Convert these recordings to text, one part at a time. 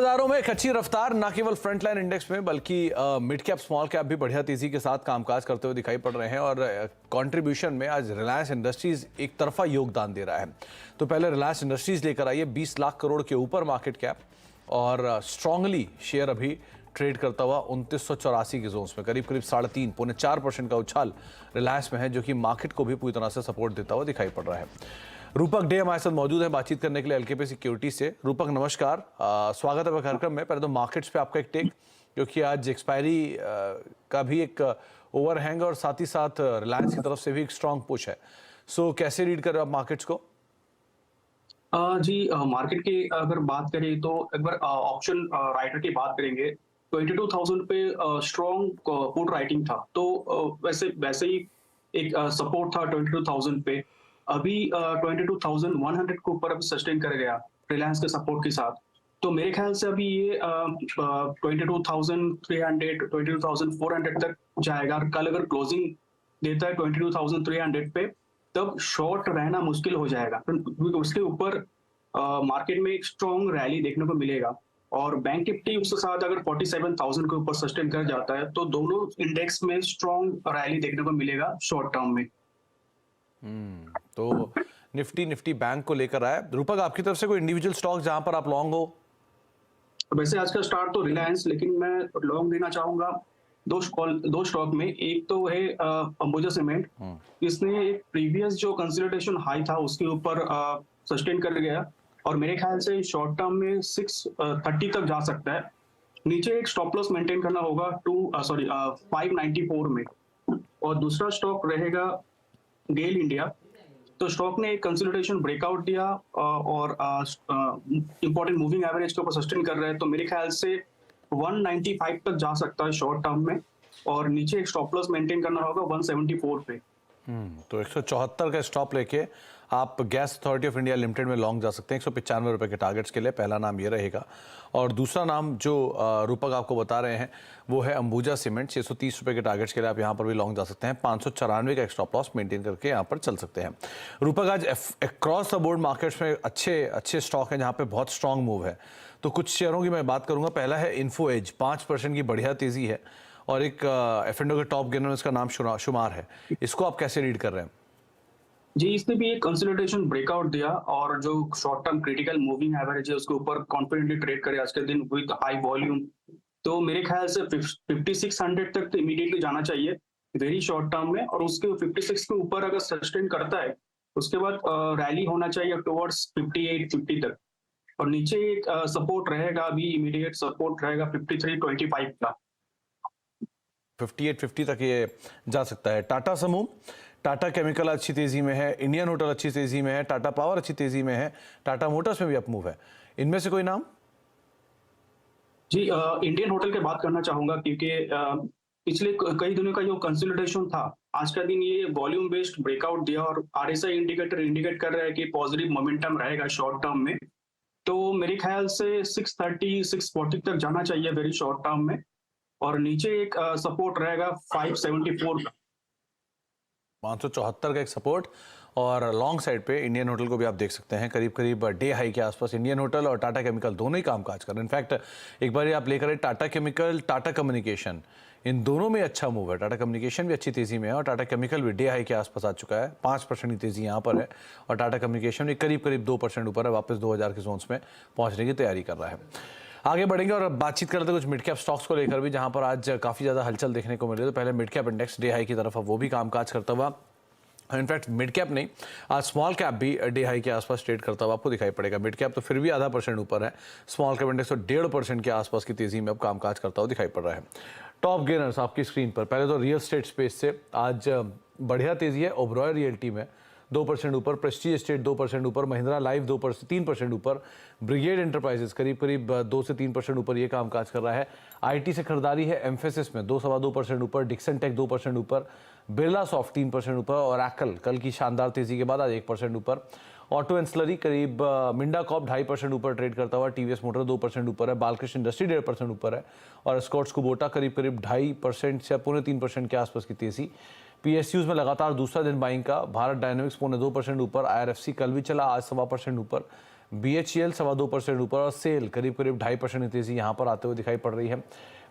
बाजारों में एक अच्छी रफ्तार न केवल फ्रंट लाइन इंडेक्स में बल्कि मिड कैप स्मॉल कैप भी बढ़िया तेजी के साथ कामकाज करते हुए दिखाई पड़ रहे हैं और कंट्रीब्यूशन में आज रिलायंस इंडस्ट्रीज एक तरफा योगदान दे रहा है। तो पहले रिलायंस इंडस्ट्रीज लेकर आइए 20 लाख करोड़ के ऊपर मार्केट कैप और स्ट्रांगली शेयर अभी ट्रेड करता हुआ 2984 के जोन्स में करीब 3.5 पौने 4% का उछाल रिलायंस में है, जो कि मार्केट को भी पूरी तरह से सपोर्ट देता हुआ दिखाई पड़ रहा है। रूपक डे हमारे साथ मौजूद है बातचीत करने के लिए एलकेपी सिक्योरिटी से। रूपक नमस्कार, स्वागत है कार्यक्रम में। पहले तो मार्केट्स पे आपका एक टेक, क्योंकि आज एक्सपायरी का भी एक ओवरहैंग और साथ ही साथ रिलायंस की तरफ से भी एक स्ट्रांग पुश है। सो कैसे रीड कर रहे हो आप मार्केट्स को? जी, मार्केट की अगर बात करें तो एक बार ऑप्शन राइटर की बात करेंगे। 22,000 पे स्ट्रॉन्ग पुट राइटिंग था, तो वैसे ही एक सपोर्ट था 22,000 पे। अभी 22,100 के ऊपर अभी सस्टेन कर गया रिलायंस के सपोर्ट के साथ। तो मेरे ख्याल से अभी ये 22,300 22,400 तक जाएगा। कल अगर क्लोजिंग देता है 22,300 पे, तब शॉर्ट रहना मुश्किल हो जाएगा, क्योंकि उसके ऊपर मार्केट में एक स्ट्रॉन्ग रैली देखने को मिलेगा। और बैंक निफ्टी उसके साथ अगर 47,000 के ऊपर सस्टेन कर जाता है, तो दोनों इंडेक्स में स्ट्रॉन्ग रैली देखने को मिलेगा शॉर्ट टर्म में। तो निफ्टी बैंक को लेकर आया। रूपक, आपकी तरफ से कोई इंडिविजुअल स्टॉक जहां पर आप लॉन्ग हो? वैसे आज का स्टार्ट तो रिलायंस, लेकिन मैं लॉन्ग देना चाहूंगा दो स्टॉक में। एक तो है अंबुजा सीमेंट। इसने एक प्रीवियस जो कंसोलिडेशन हाई था उसके ऊपर सस्टेन कर गया और मेरे ख्याल से शॉर्ट टर्म में 630 तक जा सकता है। नीचे एक स्टॉप लॉस मेंटेन करना होगा 594 में। और दूसरा स्टॉक रहेगा गेल इंडिया। तो स्टॉक ने एक कंसोलिडेशन ब्रेकआउट दिया और इंपॉर्टेंट मूविंग एवरेज के ऊपर सस्टेन कर रहे हैं, तो मेरे ख्याल से 195 तक जा सकता है शॉर्ट टर्म में। और नीचे एक स्टॉप लॉस मेंटेन करना होगा 174 पे। तो 174 का स्टॉप लेके आप gas authority of India limited में लॉन्ग जा सकते हैं 195 रुपए के टारगेट्स के लिए। पहला नाम ये रहेगा। और दूसरा नाम जो रूपक आपको बता रहे हैं वो है अंबुजा सीमेंट। 630 रुपए के टारगेट्स के लिए आप यहाँ पर भी लॉन्ग जा सकते हैं। 594 का स्टॉप लॉस मेंटेन करके यहाँ पर चल सकते हैं। रूपक, आज अक्रॉस द बोर्ड मार्केट्स में अच्छे स्टॉक हैं जहाँ पे बहुत स्ट्रॉन्ग मूव है। तो कुछ शेयरों की मैं बात करूंगा। पहला है इन्फो एज, 5% की बढ़िया तेजी है और एक F&O के टॉप गेनर में इसका नाम शुमार है। इसको आप कैसे रीड कर रहे हैं? जी, इसने भी एक कंसोलिडेशन ब्रेकआउट दिया और जो short term critical moving average है उसके ऊपर कॉन्फिडेंटली ट्रेड करे आज के दिन विद हाई वॉल्यूम। तो मेरे ख्याल से 5600 तक तो इमीडिएटली जाना चाहिए वेरी शॉर्ट टर्म में। और उसके 56 के ऊपर अगर सस्टेन करता है उसके बाद रैली होना चाहिए टुवर्ड्स 58-50 तक। और नीचे एक सपोर्ट रहेगा, अभी इमीडिएट सपोर्ट रहेगा 53.25 का। 58-50 तक ये जा सकता है। टाटा समूह, टाटा केमिकल अच्छी तेजी में है, इंडियन होटल अच्छी तेजी में है, टाटा पावर अच्छी तेजी में है, टाटा मोटर्स में भी अप मूव है। इनमें से कोई नाम? जी, इंडियन होटल की बात करना चाहूंगा, क्योंकि पिछले कई दिनों का जो कंसोलिडेशन था, आज का दिन ये वॉल्यूम बेस्ड ब्रेकआउट दिया और आरएसआई इंडिकेटर इंडिकेट कर रहा है कि पॉजिटिव मोमेंटम रहेगा शॉर्ट टर्म में। तो मेरे ख्याल से 630-640 तक जाना चाहिए वेरी शॉर्ट टर्म में। और नीचे एक सपोर्ट रहेगा 574 का। 574 का एक सपोर्ट। और लॉन्ग साइड पे इंडियन होटल को भी आप देख सकते हैं करीब डे हाई के आसपास। इंडियन होटल और टाटा केमिकल दोनों ही कामकाज कर रहे हैं। इनफैक्ट एक बार आप लेकर टाटा केमिकल, टाटा कम्युनिकेशन, इन दोनों में अच्छा मूव है। टाटा कम्युनिकेशन भी अच्छी तेजी में है और टाटा केमिकल भी डे हाई के आसपास आ चुका है। 5% की तेजी यहाँ पर है और टाटा कम्युनिकेशन भी करीब 2% ऊपर है, वापस 2000 के जोन्स में पहुंचने की तैयारी कर रहा है। आगे बढ़ेंगे और बातचीत कर लेते हैं कुछ मिड कैप स्टॉक्स को लेकर भी, जहां पर आज काफी ज्यादा हलचल देखने को मिल रही है। तो पहले mid cap index day high की तरफ वो भी कामकाज करता हुआ, इनफैक्ट मिड कैप नहीं, आज स्मॉल कैप भी डे हाई के आसपास ट्रेड करता हुआ आपको दिखाई पड़ेगा। मिड कैप तो फिर भी ½ % ऊपर है, स्मॉल कैप इंडेक्स तो 1.5% के आसपास की तेजी में अब कामकाज करता हुआ दिखाई पड़ रहा है। टॉप गेनर्स आपकी स्क्रीन पर, पहले तो रियल एस्टेट स्पेस से आज बढ़िया तेजी है। ओबरॉय रियल्टी में 2% ऊपर, प्रेस्टीज एस्टेट 2% ऊपर, महिंद्रा लाइफ 3% ऊपर, ब्रिगेड एंटरप्राइजेस करीब 2 से 3% ऊपर ये कामकाज कर रहा है। आईटी से खरीदारी है एम्फेसिस में 2-2.25% ऊपर, डिक्सन टेक 2% ऊपर, बिरला सॉफ्ट 3% ऊपर और एप्पल कल की शानदार तेजी के बाद आज 1% ऊपर। ऑटो एंसलरी करीब मिंडा कॉप 2.5% ऊपर ट्रेड करता हुआ, टीवीएस मोटर 2% ऊपर है, बालकृष्ण इंडस्ट्री 1.5% ऊपर है और स्कॉट्स कुबोटा करीब 2.5% से 3.25% के आसपास की तेजी। पीएसयूज में लगातार दूसरा दिन बाइंग का, भारत डायनेमिक्स 2.25% ऊपर, आईआरएफसी कल भी चला आज 1.25% ऊपर, BHEL 2.25% ऊपर और सेल करीब करीब 2.5% की तेजी यहाँ पर आते हुए दिखाई पड़ रही है।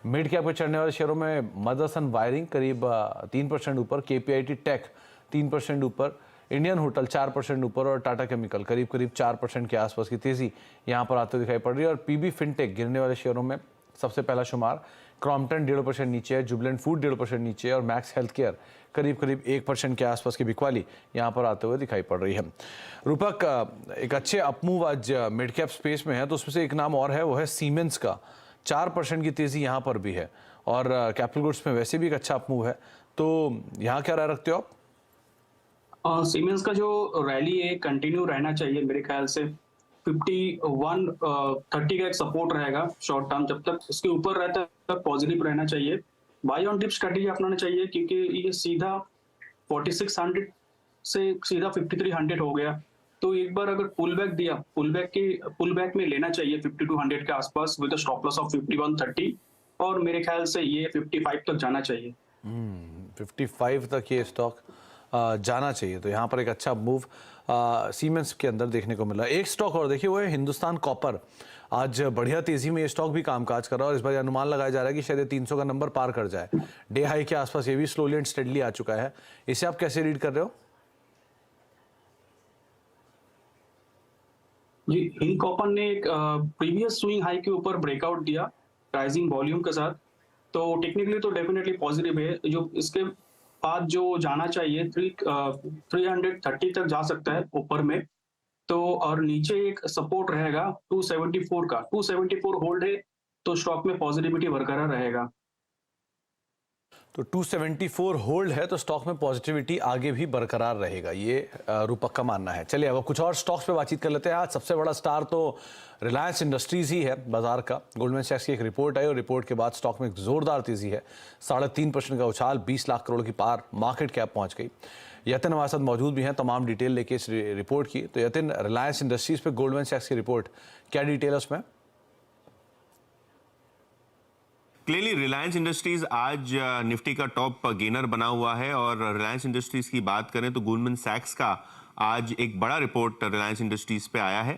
मिड कैप पे चढ़ने वाले शेयरों में मदरसन वायरिंग करीब 3% ऊपर, KPIT टेक 3% ऊपर, इंडियन होटल 4% ऊपर और टाटा केमिकल करीब करीब 4% के आसपास की तेजी यहाँ पर आते हुए दिखाई पड़ रही है। और PB फिनटेक गिरने वाले शेयरों में सबसे पहला शुमार। क्रॉम्पटन 1.5% नीचे है, जुबिलेंट फूड 1.5% नीचे है और मैक्स हेल्थ केयर करीब करीब 1% के आसपास की बिकवाली यहाँ पर आते हुए दिखाई पड़ रही है। रूपक, एक अच्छे अपमूव आज मिड कैप स्पेस में है, तो उसमें से एक नाम और है, वो है सीमेंस का। 4% की तेजी यहाँ पर भी है और कैपिटल गुड्स में वैसे भी एक अच्छा अपमूव है, तो यहाँ क्या राय रखते हो आप? सीमेंस का जो रैली है कंटिन्यू रहना चाहिए मेरे ख्याल से। 5130 का एक सपोर्ट रहेगा शॉर्ट टर्म, जब तक उसके ऊपर रहता है तब पॉजिटिव रहना चाहिए। बाय ऑन डिप स्ट्रेटेजी अपनाना चाहिए, क्योंकि ये सीधा 4600 से सीधा 5300 हो गया। तो एक बार अगर पुल बैक दिया, पुल बैक में लेना चाहिए 5200 के आसपास विद स्टॉप लॉस ऑफ 5130, और मेरे ख्याल से ये 55 तक जाना चाहिए। 55 तक ये स्टॉक जाना चाहिए, तो यहाँ पर एक अच्छा मूव सीमेंस के अंदर देखने को मिला। एक स्टॉक और देखिए, वो है हिंदुस्तान कॉपर। आज बढ़िया तेजी में ये स्टॉक भी कामकाज कर रहा है और इस बार अनुमान लगाया जा रहा है कि शायद 300 का नंबर पार कर जाए। डे हाई के आसपास ये भी स्लोली एंड स्टेडली आ चुका है। इसे आप कैसे रीड कर रहे हो? जी, हिंद कॉपर ने एक प्रीवियस स्विंग हाई के ऊपर ब्रेकआउट दिया राइजिंग वॉल्यूम के साथ, तो टेक्निकली तो डेफिनेटली पॉजिटिव है। जो इसके बाद जो जाना चाहिए 330 तक जा सकता है ऊपर में, तो और नीचे एक सपोर्ट रहेगा 274 का। 274 होल्ड है तो स्टॉक में पॉजिटिविटी बरकरार रहेगा। तो 274 होल्ड है तो स्टॉक में पॉजिटिविटी आगे भी बरकरार रहेगा, ये रूपक का मानना है। चलिए अब कुछ और स्टॉक्स पे बातचीत कर लेते हैं। आज सबसे बड़ा स्टार तो रिलायंस इंडस्ट्रीज ही है बाजार का। गोल्डमैन सैक्स की एक रिपोर्ट आई और रिपोर्ट के बाद स्टॉक में एक जोरदार तेजी है। 3.5% का उछाल, 20 लाख करोड़ की पार मार्केट कैप पहुंच गई। यतिन हमारे साथ मौजूद भी हैं तमाम डिटेल लेके इस रिपोर्ट की। तो यतिन, रिलायंस इंडस्ट्रीज पे गोल्डमैन सैक्स की रिपोर्ट, क्या डिटेल है उसमें? क्लियरली रिलायंस इंडस्ट्रीज आज निफ्टी का टॉप गेनर बना हुआ है। और रिलायंस इंडस्ट्रीज की बात करें तो गोल्डमैन सैक्स का आज एक बड़ा रिपोर्ट रिलायंस इंडस्ट्रीज पे आया है।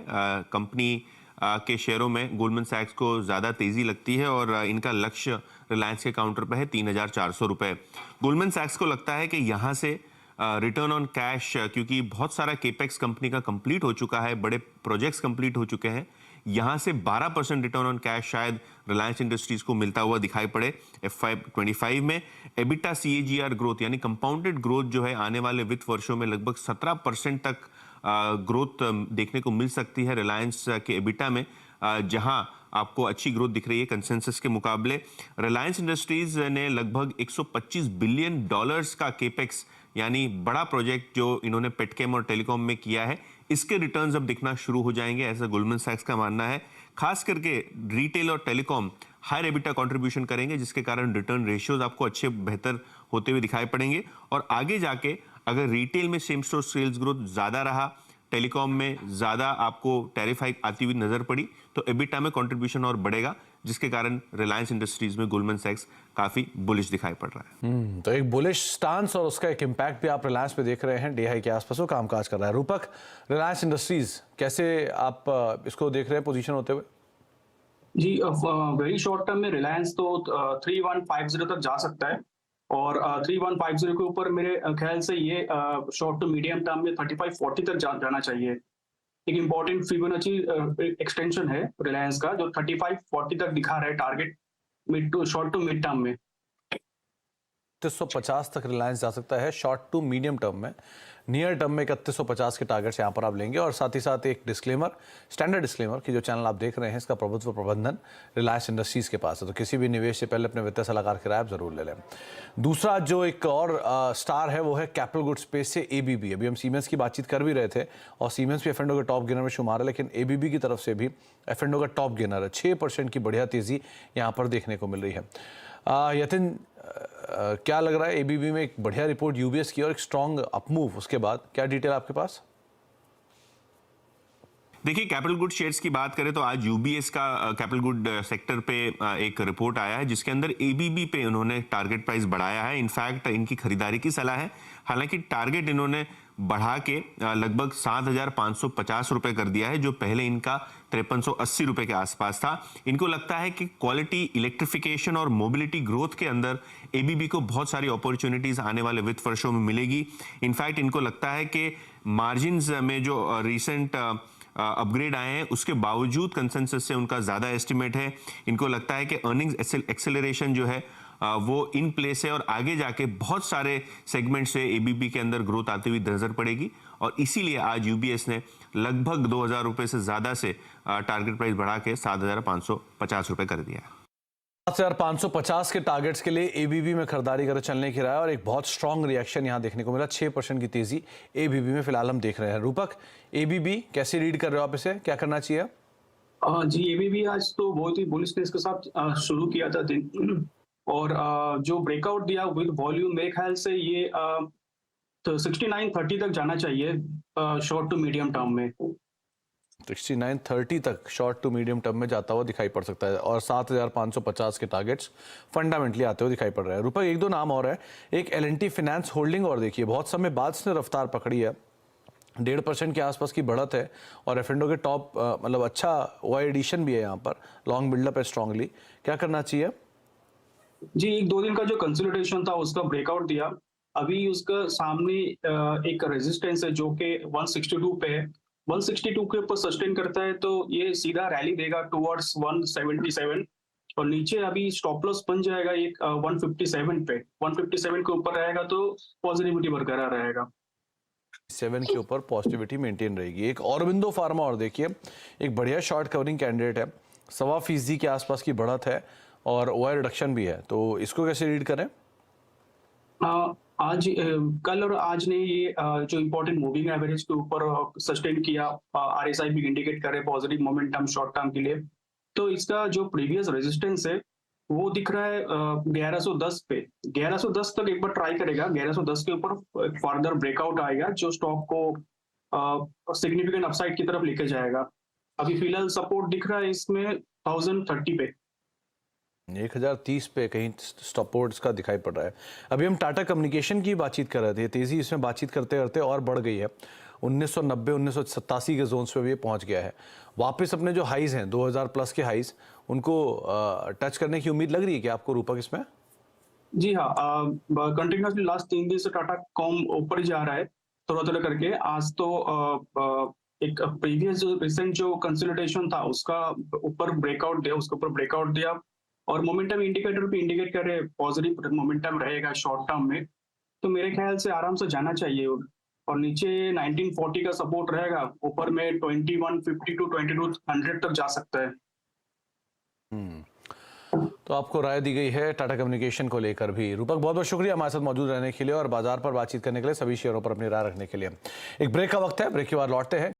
कंपनी के शेयरों में गोल्डमैन सैक्स को ज़्यादा तेज़ी लगती है और इनका लक्ष्य रिलायंस के काउंटर पे है 3,400 रुपये। गोल्डमैन सैक्स को लगता है कि यहाँ से रिटर्न ऑन कैश, क्योंकि बहुत सारा केपेक्स कंपनी का कंप्लीट हो चुका है, बड़े प्रोजेक्ट्स कंप्लीट हो चुके हैं, यहाँ से 12% रिटर्न ऑन कैश शायद रिलायंस इंडस्ट्रीज को मिलता हुआ दिखाई पड़े FY25 में। एबिटा CAGR ग्रोथ यानी कंपाउंडेड ग्रोथ जो है आने वाले वित्त वर्षों में लगभग 17% तक ग्रोथ देखने को मिल सकती है रिलायंस के एबिटा में, जहां आपको अच्छी ग्रोथ दिख रही है कंसेंसस के मुकाबले। रिलायंस इंडस्ट्रीज ने लगभग $125 बिलियन का केपेक्स यानी बड़ा प्रोजेक्ट जो इन्होंने पेटकेम और टेलीकॉम में किया है, इसके रिटर्न्स अब दिखना शुरू हो जाएंगे, ऐसा गोल्डमैन सैक्स का मानना है। खास करके रिटेल और टेलीकॉम हायर एबिटा कंट्रीब्यूशन करेंगे, जिसके कारण रिटर्न रेशियोज आपको अच्छे बेहतर होते हुए दिखाई पड़ेंगे। और आगे जाके अगर रिटेल में सेम स्टोर सेल्स ग्रोथ ज्यादा रहा, टेलीकॉम में ज्यादा आपको टैरिफ हाइक आती हुई नजर पड़ी, तो एबिटा में कंट्रीब्यूशन और बढ़ेगा, जिसके कारण रिलायंस इंडस्ट्रीज में गोल्डमैन सैक्स काफी बुलिश दिखाई पड़ रहा है। तो एक बुलिश स्टांस और उसका एक इम्पैक्ट भी आप रिलायंस पे देख रहे हैं। डे हाई के आसपास वो कामकाज कर रहा है। रूपक, रिलायंस इंडस्ट्रीज कैसे आप इसको देख रहे हैं पोजीशन होते हुए? जी, वेरी शॉर्ट टर्म में रिलायंस तो 3150 तक जा सकता है, और 3150 के ऊपर मेरे ख्याल से ये शॉर्ट टू मीडियम टर्म में 3540 तक जाना चाहिए। एक इम्पॉर्टेंट फिबोनाची एक्सटेंशन है रिलायंस का, जो 3540 तक दिखा रहा है target mid to short to mid term में। 3150 तक रिलायंस जा सकता है शॉर्ट टू मीडियम टर्म में। नियर टर्म में 3150 के टारगेट्स यहाँ पर आप लेंगे। और साथ ही साथ एक डिस्क्लेमर, स्टैंडर्ड डिस्क्लेमर कि जो चैनल आप देख रहे हैं इसका प्रभुत्व प्रबंधन रिलायंस इंडस्ट्रीज के पास है, तो किसी भी निवेश से पहले अपने वित्तीय सलाहकार की राय आप जरूर ले लें। दूसरा जो एक और स्टार है वो है कैपिटल गुड स्पेस से ABB। अभी हम सीमेंस की बातचीत कर भी रहे थे और सीमेंस भी F&O के टॉप गेनर में शुमार है, लेकिन ABB की तरफ से भी F&O का टॉप गेनर है। 6% की बढ़िया तेजी यहाँ पर देखने को मिल रही है। यतिन, क्या लग रहा है? ABB में एक बढ़िया रिपोर्ट UBS की और एक स्ट्रॉन्ग अपमूव, उसके बाद क्या डिटेल आपके पास? देखिए, कैपिटल गुड शेयर्स की बात करें तो आज UBS का कैपिटल गुड सेक्टर पे एक रिपोर्ट आया है, जिसके अंदर ABB पे उन्होंने टारगेट प्राइस बढ़ाया है। इनफैक्ट इनकी खरीदारी की सलाह है। हालांकि टारगेट इन्होंने बढ़ा के लगभग 7,550 रुपए कर दिया है, जो पहले इनका 5380 रुपए के आसपास था। इनको लगता है कि क्वालिटी, इलेक्ट्रिफिकेशन और मोबिलिटी ग्रोथ के अंदर एबीबी को बहुत सारी अपॉर्चुनिटीज आने वाले वित्त वर्षों में मिलेगी। इनफैक्ट इनको लगता है कि मार्जिन्स में जो रिसेंट अपग्रेड आए हैं उसके बावजूद कंसेंसस से उनका ज्यादा एस्टिमेट है। इनको लगता है कि अर्निंग्स एक्सेलरेशन जो है वो इन प्लेस है और आगे जाके बहुत सारे सेगमेंट से एबीबी के अंदर ग्रोथ आती हुई नजर पड़ेगी, और इसीलिए आज यूबीएस ने लगभग 2,000 रुपए से ज्यादा से टारगेट प्राइस बढ़ा के 7,550 रुपए कर दिया है। 7,550 के टारगेट्स के लिए एबीबी में खरीदारी कर चलने की राय, और एक बहुत स्ट्रांग रिएक्शन यहां देखने को मिला। 6% की तेजी एबीबी में फिलहाल हम देख रहे हैं। रूपक, एबीबी कैसे रीड कर रहे हो आप, इसे क्या करना चाहिए? जी, एबीबी आज तो बहुत ही बुलिशनेस के साथ शुरू किया था दिन, और जो ब्रेकआउट दिया विद वॉल्यूम, मेरे ख्याल से ये तो 6930 तक जाना चाहिए शॉर्ट टू मीडियम टर्म में। 6930 तक शॉर्ट टू मीडियम टर्म में जाता हुआ दिखाई पड़ सकता है, और 7,550 के टारगेट्स फंडामेंटली आते हुए दिखाई पड़ रहे हैं। रूपक, एक दो नाम और है। एक एल&टी फाइनेंस होल्डिंग, और देखिए बहुत समय बाद इसने रफ्तार पकड़ी है, 1.5% के आसपास की बढ़त है, और एफ&ओ के टॉप मतलब अच्छा वाई एडिशन भी है यहाँ पर, लॉन्ग बिल्डअप है स्ट्रांगली। क्या करना चाहिए? जी, 1-2 दिन का जो कंसोलिडेशन था उसका ब्रेकआउट दिया। अभी उसका सामने एक रेजिस्टेंस है जो कि 162 पे है। 162 के ऊपर सस्टेन करता है तो ये सीधा रैली देगा टुवर्ड्स 177, और नीचे अभी स्टॉप लॉस बन जाएगा एक 157 पे। 157 के ऊपर रहेगा तो पॉजिटिविटी बरकरार रहेगा। 7 के ऊपर पॉजिटिविटी मेंटेन रहेगी। एक औरबिंदो फार्मा, और देखिए एक बढ़िया शॉर्ट कवरिंग कैंडिडेट है, 1.25% के आसपास की बढ़त है और ओआई रिडक्शन भी है, तो इसको कैसे रीड करें? आज कल और आज ने ये जो इम्पोर्टेंट मूविंग एवरेज के ऊपर सस्टेन किया, आरएसआई भी इंडिकेट करे पॉजिटिव मोमेंटम शॉर्ट टर्म के लिए। तो इसका जो प्रीवियस रेजिस्टेंस है वो दिख रहा है 1110 पे। 1110 तक एक बार ट्राई करेगा। 1110 के ऊपर फर्दर ब्रेकआउट आएगा जो स्टॉक को सिग्निफिकेंट अपसाइड की तरफ लेके जाएगा। अभी फिलहाल सपोर्ट दिख रहा है इसमें 1030 पे। 1030 पे कहीं सपोर्ट्स का दिखाई पड़ रहा है। अभी हम टाटा कम्युनिकेशन की बातचीत कर रहे थे, तेजी इसमें बातचीत करते करते और बढ़ गई है। 1990 1987 के जोन्स पे भी पहुंच गया है। वापस अपने जो हाइज हैं 2000 प्लस के हाइज, उनको टच करने की उम्मीद लग रही है कि आपको, रूपक, इसमें? जी हाँ, कंटिन्यूसली लास्ट 3 दिन से टाटा कॉम ऊपर जा रहा है थोड़ा थोड़ा करके। आज तो एक प्रीवियस जो रिसेंट जो कंसोलिडेशन था उसका ऊपर ब्रेकआउट दिया, उसके ऊपर ब्रेकआउट दिया, और मोमेंटम इंडिकेटर भी इंडिकेट कर रहे पॉजिटिव मोमेंटम रहेगा शॉर्ट टर्म में। तो मेरे ख्याल से आराम से जाना चाहिए, और नीचे 1940 का सपोर्ट रहेगा, ऊपर में 2150 टू 2200 तक जा सकता है। तो आपको राय दी गई है टाटा कम्युनिकेशन को लेकर भी। रूपक, बहुत बहुत शुक्रिया हमारे साथ मौजूद रहने के लिए और बाजार पर बातचीत करने के लिए, सभी शेयरों पर अपनी राय रखने के लिए। एक ब्रेक का वक्त है, ब्रेक के बाद लौटते हैं।